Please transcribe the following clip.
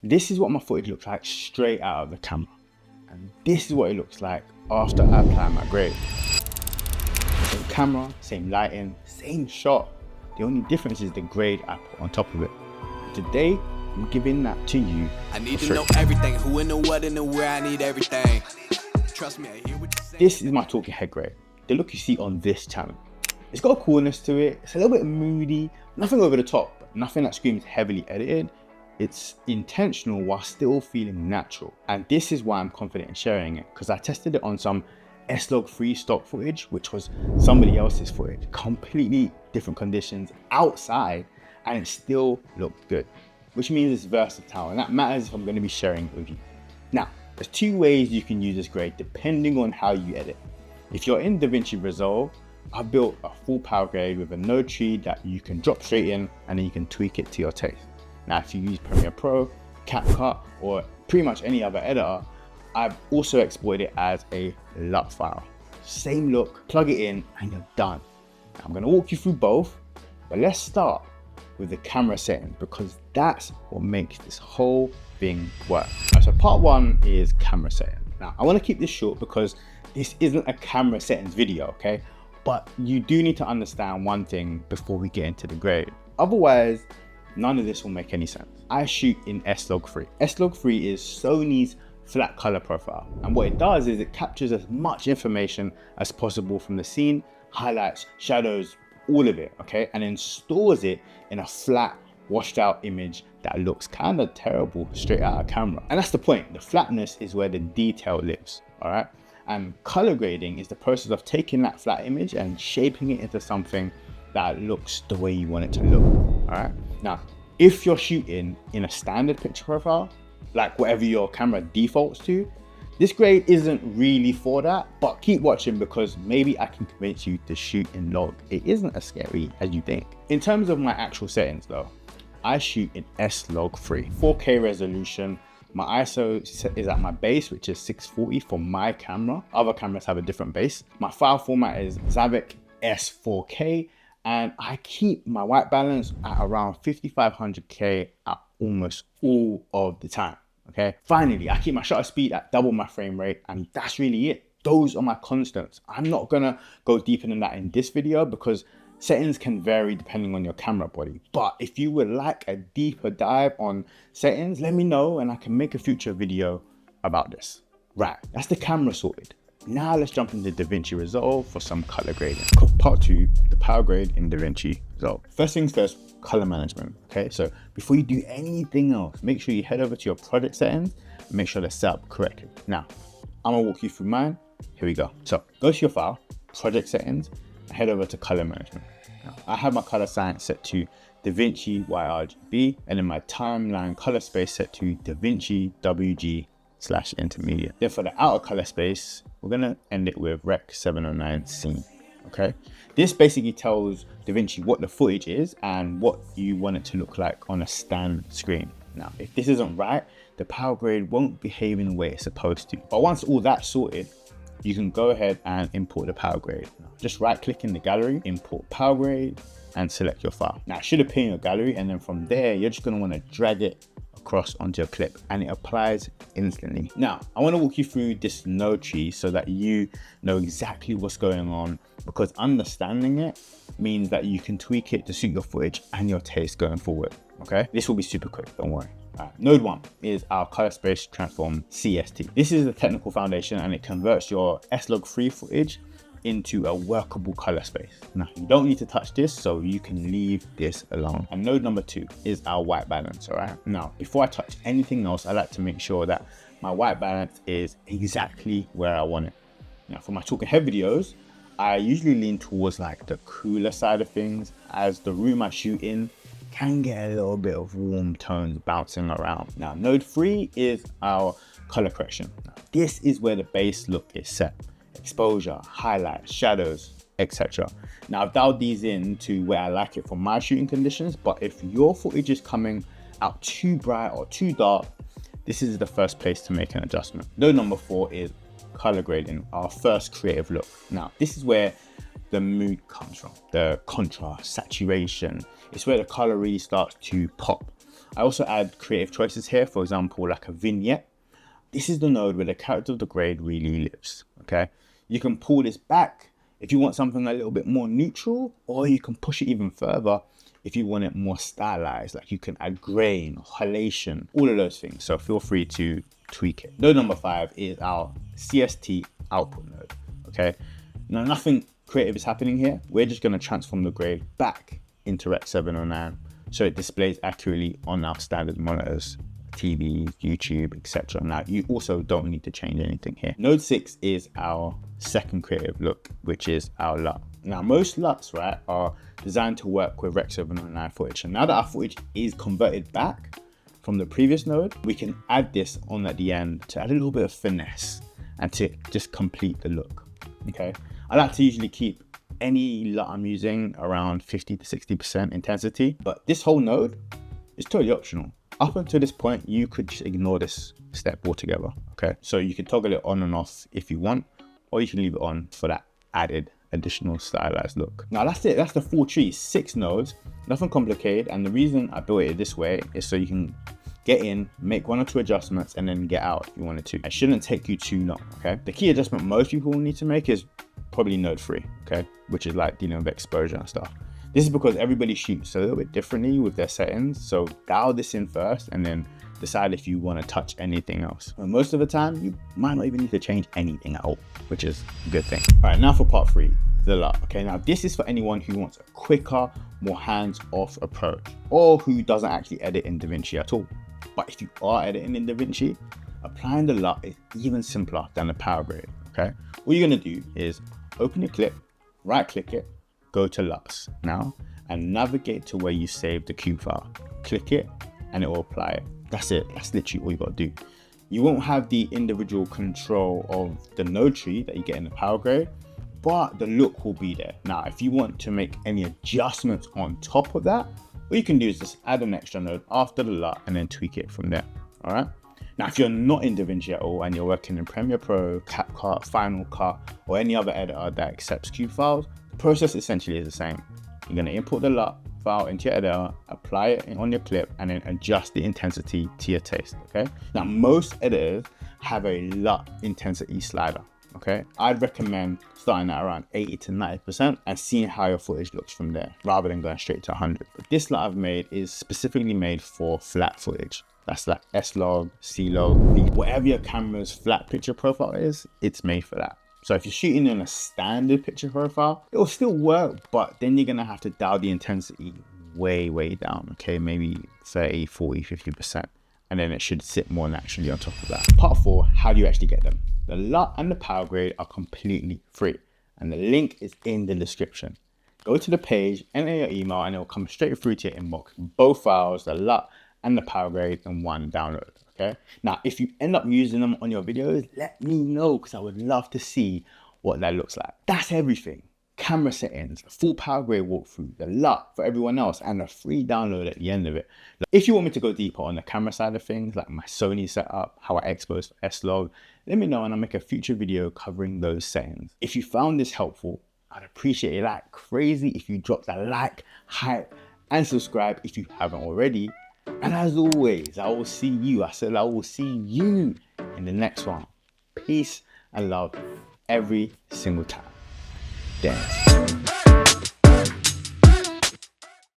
This is what my footage looks like straight out of the camera. And this is what it looks like after I apply my grade. Same camera, same lighting, same shot. The only difference is the grade I put on top of it. Today, I'm giving that to you. I need to know everything, who and the what and the where, I need everything. Trust me, I hear what you're saying. This is my talking head grade, the look you see on this channel. It's got a coolness to it, it's a little bit moody, nothing over the top, but nothing that screams heavily edited. It's intentional while still feeling natural. And this is why I'm confident in sharing it, because I tested it on some S-Log3 stock footage, which was somebody else's footage, completely different conditions outside, and it still looked good, which means it's versatile, and that matters if I'm going to be sharing it with you. Now, there's two ways you can use this grade depending on how you edit. If you're in DaVinci Resolve, I built a full power grade with a node tree that you can drop straight in and then you can tweak it to your taste. Now, if you use Premiere Pro, CapCut, or pretty much any other editor, I've also exported it as a LUT file. Same look, plug it in, and you're done. Now, I'm going to walk you through both, but let's start with the camera settings because that's what makes this whole thing work. So part one is camera settings. Now, I want to keep this short because this isn't a camera settings video, okay? But you do need to understand one thing before we get into the grade. Otherwise, none of this will make any sense. I shoot in S-Log3. S-Log3 is Sony's flat color profile. And what it does is it captures as much information as possible from the scene, highlights, shadows, all of it, okay? And then stores it in a flat, washed out image that looks kind of terrible straight out of camera. And that's the point. The flatness is where the detail lives, all right? And color grading is the process of taking that flat image and shaping it into something that looks the way you want it to look, all right? Now, if you're shooting in a standard picture profile, like whatever your camera defaults to, this grade isn't really for that, but keep watching because maybe I can convince you to shoot in log. It isn't as scary as you think. In terms of my actual settings though, I shoot in S-Log3, 4K resolution. My ISO is at my base, which is 640 for my camera. Other cameras have a different base. My file format is Zavic S4K, and I keep my white balance at around 5500K at almost all of the time, okay? Finally, I keep my shutter speed at double my frame rate, and that's really it. Those are my constants. I'm not gonna go deeper than that in this video because settings can vary depending on your camera body. But if you would like a deeper dive on settings, let me know and I can make a future video about this. Right, that's the camera sorted. Now let's jump into DaVinci Resolve for some color grading. Part two, the power grade in DaVinci Resolve. First things first, color management, okay? So before you do anything else, make sure you head over to your project settings and make sure they're set up correctly. Now, I'm gonna walk you through mine. Here we go. So go to your file, project settings, and head over to color management. Now, I have my color science set to DaVinci YRGB, and then my timeline color space set to DaVinci WG/intermediate. Then for the outer color space, we're gonna end it with Rec 709 scene, okay? This basically tells DaVinci what the footage is and what you want it to look like on a stand screen. Now, if this isn't right, the power grade won't behave in the way it's supposed to. But once all that's sorted, you can go ahead and import the power grade. Now, just right click in the gallery, import power grade, and select your file. Now it should appear in your gallery, and then from there, you're just gonna wanna drag it across onto your clip and it applies instantly. Now, I wanna walk you through this node tree so that you know exactly what's going on, because understanding it means that you can tweak it to suit your footage and your taste going forward, okay? This will be super quick, don't worry. Node 1 is our color space transform CST. This is the technical foundation and it converts your S-Log3 footage into a workable color space. Now, you don't need to touch this, so you can leave this alone. And node number 2 is our white balance, all right? Now, before I touch anything else, I like to make sure that my white balance is exactly where I want it. Now, for my talking head videos, I usually lean towards like the cooler side of things, as the room I shoot in can get a little bit of warm tones bouncing around. Now, node 3 is our color correction. Now, this is where the base look is set. Exposure, highlights, shadows, etc. Now, I've dialed these in to where I like it for my shooting conditions, but if your footage is coming out too bright or too dark, this is the first place to make an adjustment. Node number 4 is color grading, our first creative look. Now, this is where the mood comes from, the contrast, saturation. It's where the color really starts to pop. I also add creative choices here, for example, like a vignette. This is the node where the character of the grade really lives, okay? You can pull this back if you want something a little bit more neutral, or you can push it even further if you want it more stylized, like you can add grain, halation, all of those things. So feel free to tweak it. Node number 5 is our CST output node, okay? Now, nothing creative is happening here. We're just gonna transform the grade back into Rec 709 so it displays accurately on our standard monitors, TV, YouTube, etc. Now, you also don't need to change anything here. Node 6 is our second creative look, which is our LUT. Now, most LUTs, right, are designed to work with Rec 709 footage. And now that our footage is converted back from the previous node, we can add this on at the end to add a little bit of finesse and to just complete the look, okay? I like to usually keep any LUT I'm using around 50 to 60% intensity, but this whole node is totally optional. Up until this point, you could just ignore this step altogether, okay? So you can toggle it on and off if you want, or you can leave it on for that added additional stylized look. Now that's it, that's the full tree, 6 nodes, nothing complicated. And the reason I built it this way is so you can get in, make 1 or 2 adjustments, and then get out if you wanted to. It shouldn't take you too long, okay? The key adjustment most people will need to make is probably node 3, okay? Which is like dealing with exposure and stuff. This is because everybody shoots a little bit differently with their settings. So dial this in first and then decide if you want to touch anything else. And most of the time, you might not even need to change anything at all, which is a good thing. All right, now for part 3, the LUT. Okay, now this is for anyone who wants a quicker, more hands-off approach, or who doesn't actually edit in DaVinci at all. But if you are editing in DaVinci, applying the LUT is even simpler than the Powergrade, okay? All you're gonna do is open your clip, right-click it, go to LUTs now, and navigate to where you saved the cube file. Click it, and it will apply it. That's it, that's literally all you gotta do. You won't have the individual control of the node tree that you get in the Powergrade, but the look will be there. Now, if you want to make any adjustments on top of that, what you can do is just add an extra node after the LUT and then tweak it from there, all right? Now, if you're not in DaVinci at all and you're working in Premiere Pro, CapCut, Final Cut, or any other editor that accepts cube files, the process essentially is the same. You're gonna import the LUT file into your editor, apply it on your clip, and then adjust the intensity to your taste, okay? Now, most editors have a LUT intensity slider, okay? I'd recommend starting at around 80 to 90% and seeing how your footage looks from there, rather than going straight to 100. But this LUT I've made is specifically made for flat footage. That's like S-Log, C-Log, whatever your camera's flat picture profile is, it's made for that. So if you're shooting in a standard picture profile, it will still work, but then you're gonna have to dial the intensity way, way down, okay? Maybe 30, 40, 50%. And then it should sit more naturally on top of that. Part 4, how do you actually get them? The LUT and the Powergrade are completely free, and the link is in the description. Go to the page, enter your email, and it'll come straight through to your inbox. Both files, the LUT and the Powergrade, in one download, okay? Now, if you end up using them on your videos, let me know, because I would love to see what that looks like. That's everything. Camera settings, a full Powergrade walkthrough, the LUT for everyone else, and a free download at the end of it. If you want me to go deeper on the camera side of things, like my Sony setup, how I expose for S-Log, let me know and I'll make a future video covering those settings. If you found this helpful, I'd appreciate it like crazy if you drop that like, hype, and subscribe if you haven't already. And as always, I will see you in the next one. Peace and love every single time. Denz.